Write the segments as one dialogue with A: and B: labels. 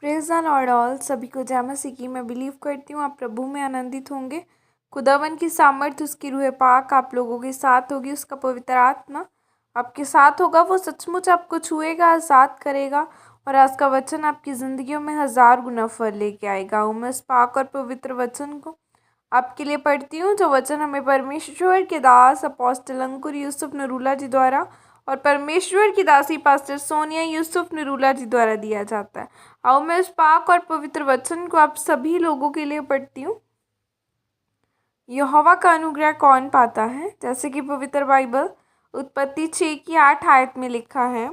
A: Praise the Lord all. सभी को जय मसीह की। मैं बिलीव करती हूँ आप प्रभु में आनंदित होंगे। खुदावन की सामर्थ, उसकी रूह पाक आप लोगों के साथ होगी। उसका पवित्र आत्मा आपके साथ होगा। वो सचमुच आपको छुएगा, आज़ाद करेगा और आज का वचन आपकी ज़िंदगियों में 1000 गुना फल लेके आएगा। मैं इस पाक और पवित्र वचन को आपके लिए पढ़ती हूँ, जो वचन हमें परमेश्वर के दास अपोस्टल अंकुर यूसुफ नरूला जी द्वारा और परमेश्वर की दासी पास्टर सोनिया यूसुफ नरूला जी द्वारा दिया जाता है। आओ मैं इस पाक और पवित्र वचन को आप सभी लोगों के लिए पढ़ती हूँ। यहोवा का अनुग्रह कौन पाता है? जैसे कि पवित्र बाइबल उत्पत्ति 6 की 8 आयत में लिखा है,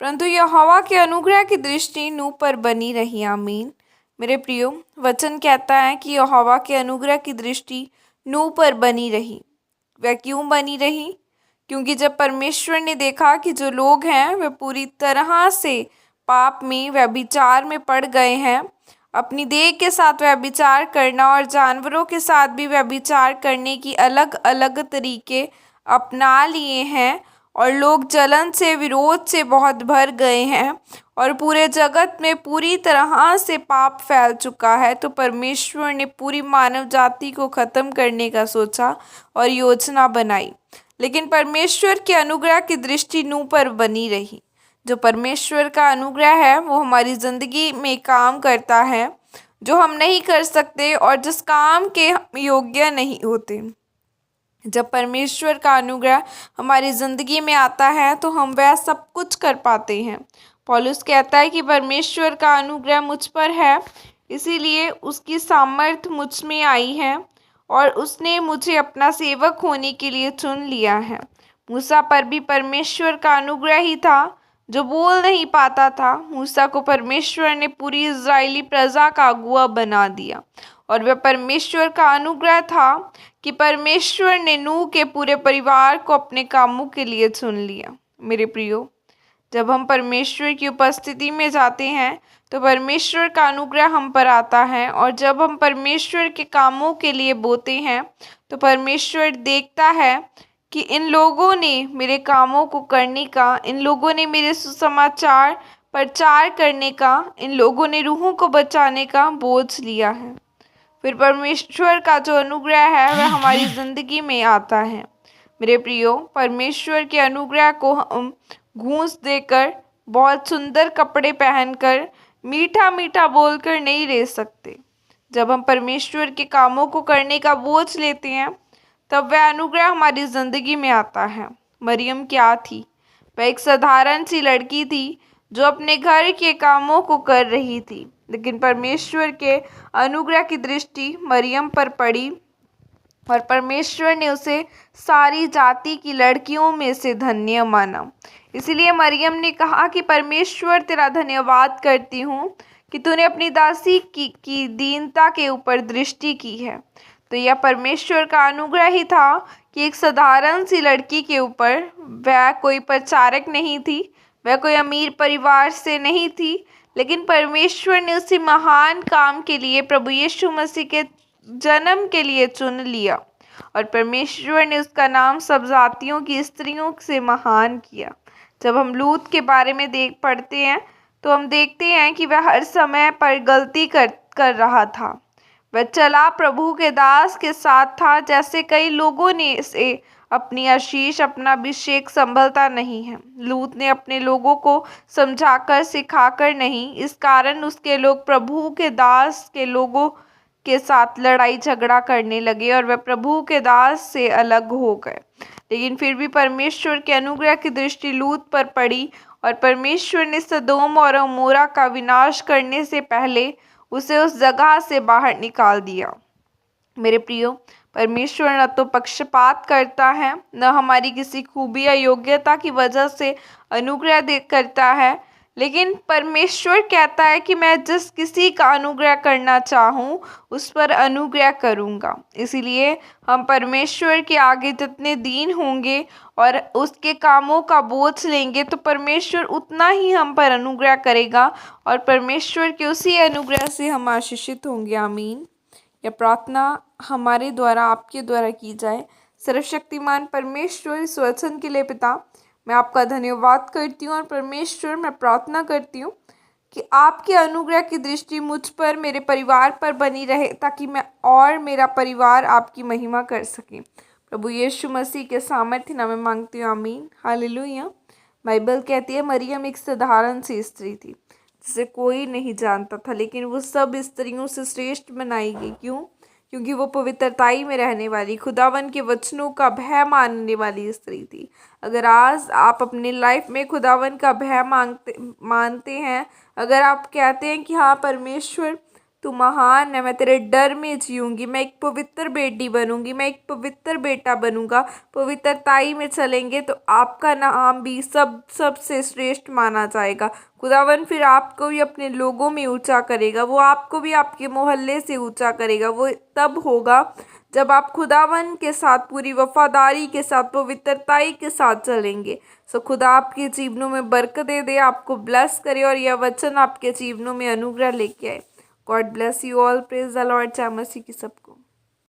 A: परंतु यहोवा के अनुग्रह की दृष्टि नूह पर बनी रही। आमीन। मेरे प्रियो, वचन कहता है कि यहोवा के अनुग्रह की दृष्टि नूह पर बनी रही। वह क्यों बनी रही? क्योंकि जब परमेश्वर ने देखा कि जो लोग हैं वे पूरी तरह से पाप में, व्यभिचार में पड़ गए हैं, अपनी देह के साथ व्यभिचार करना और जानवरों के साथ भी व्यभिचार करने की अलग अलग तरीके अपना लिए हैं, और लोग जलन से, विरोध से बहुत भर गए हैं और पूरे जगत में पूरी तरह से पाप फैल चुका है, तो परमेश्वर ने पूरी मानव जाति को ख़त्म करने का सोचा और योजना बनाई। लेकिन परमेश्वर के अनुग्रह की दृष्टि नूह पर बनी रही। जो परमेश्वर का अनुग्रह है वो हमारी ज़िंदगी में काम करता है, जो हम नहीं कर सकते और जिस काम के हम योग्य नहीं होते। जब परमेश्वर का अनुग्रह हमारी ज़िंदगी में आता है तो हम वह सब कुछ कर पाते हैं। पौलुस कहता है कि परमेश्वर का अनुग्रह मुझ पर है, इसीलिए उसकी सामर्थ मुझ में आई है और उसने मुझे अपना सेवक होने के लिए चुन लिया है। मूसा पर भी परमेश्वर का अनुग्रह ही था, जो बोल नहीं पाता था। मूसा को परमेश्वर ने पूरी इज़राइली प्रजा का अगुआ बना दिया, और वह परमेश्वर का अनुग्रह था कि परमेश्वर ने नूह के पूरे परिवार को अपने कामों के लिए चुन लिया। मेरे प्रियो, जब हम परमेश्वर की उपस्थिति में जाते हैं तो परमेश्वर का अनुग्रह हम पर आता है, और जब हम परमेश्वर के कामों के लिए बोते हैं तो परमेश्वर देखता है कि इन लोगों ने मेरे कामों को करने का, इन लोगों ने मेरे सुसमाचार प्रचार करने का, इन लोगों ने रूहों को बचाने का बोझ लिया है। फिर परमेश्वर का जो अनुग्रह है वह हमारी ज़िंदगी में आता है। मेरे प्रियो, परमेश्वर के अनुग्रह को हम घूंस देकर, बहुत सुंदर कपड़े पहनकर, मीठा मीठा बोलकर नहीं ले सकते। जब हम परमेश्वर के कामों को करने का बोझ लेते हैं तब वह अनुग्रह हमारी ज़िंदगी में आता है। मरियम क्या थी? वह एक साधारण सी लड़की थी जो अपने घर के कामों को कर रही थी, लेकिन परमेश्वर के अनुग्रह की दृष्टि मरियम पर पड़ी और परमेश्वर ने उसे सारी जाति की लड़कियों में से धन्य माना। इसलिए मरियम ने कहा कि परमेश्वर तेरा धन्यवाद करती हूँ कि तूने अपनी दासी की दीनता के ऊपर दृष्टि की है। तो यह परमेश्वर का अनुग्रह ही था कि एक साधारण सी लड़की के ऊपर, वह कोई प्रचारक नहीं थी, वह कोई अमीर परिवार से नहीं थी, लेकिन परमेश्वर ने उसी महान काम के लिए, प्रभु यीशु मसीह के जन्म के लिए चुन लिया, और परमेश्वर ने उसका नाम सब जातियों की स्त्रियों से महान किया। जब हम लूत के बारे में पढ़ते हैं तो हम देखते हैं कि वह हर समय पर गलती कर रहा था। वह चला प्रभु के दास के साथ था, जैसे कई लोगों ने इसे अपनी आशीष, अपना अभिषेक संभलता नहीं है। लूत ने अपने लोगों को समझाकर, सिखाकर नहीं, इस कारण उसके लोग प्रभु के दास के लोगों के साथ लड़ाई झगड़ा करने लगे और वह प्रभु के दास से अलग हो गए। लेकिन फिर भी परमेश्वर के अनुग्रह की दृष्टि लूत पर पड़ी, और परमेश्वर ने सदोम और अमोरा का विनाश करने से पहले उसे उस जगह से बाहर निकाल दिया। मेरे प्रियो, परमेश्वर न तो पक्षपात करता है, न हमारी किसी खूबी या योग्यता की वजह से अनुग्रह करता है, लेकिन परमेश्वर कहता है कि मैं जिस किसी का अनुग्रह करना चाहूँ उस पर अनुग्रह करूँगा। इसीलिए हम परमेश्वर के आगे जितने दीन होंगे और उसके कामों का बोझ लेंगे तो परमेश्वर उतना ही हम पर अनुग्रह करेगा, और परमेश्वर के उसी अनुग्रह से हम आशीषित होंगे। आमीन। यह प्रार्थना हमारे द्वारा, आपके द्वारा की जाए। सर्वशक्तिमान परमेश्वर, इस वचन के लिए पिता, मैं आपका धन्यवाद करती हूँ, और परमेश्वर मैं प्रार्थना करती हूँ कि आपके अनुग्रह की दृष्टि मुझ पर, मेरे परिवार पर बनी रहे, ताकि मैं और मेरा परिवार आपकी महिमा कर सकें। प्रभु यीशु मसीह के सामर्थ्य नाम में मांगती हूँ, आमीन, हालेलुया। बाइबल कहती है मरियम एक साधारण सी स्त्री थी जिसे कोई नहीं जानता था, लेकिन वो सब स्त्रियों से श्रेष्ठ बनाई गई। क्यों? क्योंकि वो पवित्रताई में रहने वाली, खुदावन के वचनों का भय मानने वाली स्त्री थी। अगर आज आप अपनी लाइफ में खुदावन का भय मानते हैं, अगर आप कहते हैं कि हाँ परमेश्वर तू महान है, मैं तेरे डर में जीऊँगी, मैं एक पवित्र बेटी बनूंगी, मैं एक पवित्र बेटा बनूंगा, पवित्रताई में चलेंगे, तो आपका नाम भी सबसे श्रेष्ठ माना जाएगा। खुदावन फिर आपको भी अपने लोगों में ऊंचा करेगा, वो आपको भी आपके मोहल्ले से ऊंचा करेगा। वो तब होगा जब आप खुदावन के साथ पूरी वफादारी के साथ, पवित्रताई के साथ चलेंगे। सो खुदा आपके जीवनों में बरकतें दे, आपको ब्लेस करे और यह वचन आपके जीवनों में अनुग्रह लेके आए। God bless you all. Praise the Lord. जय मसीह की सबको।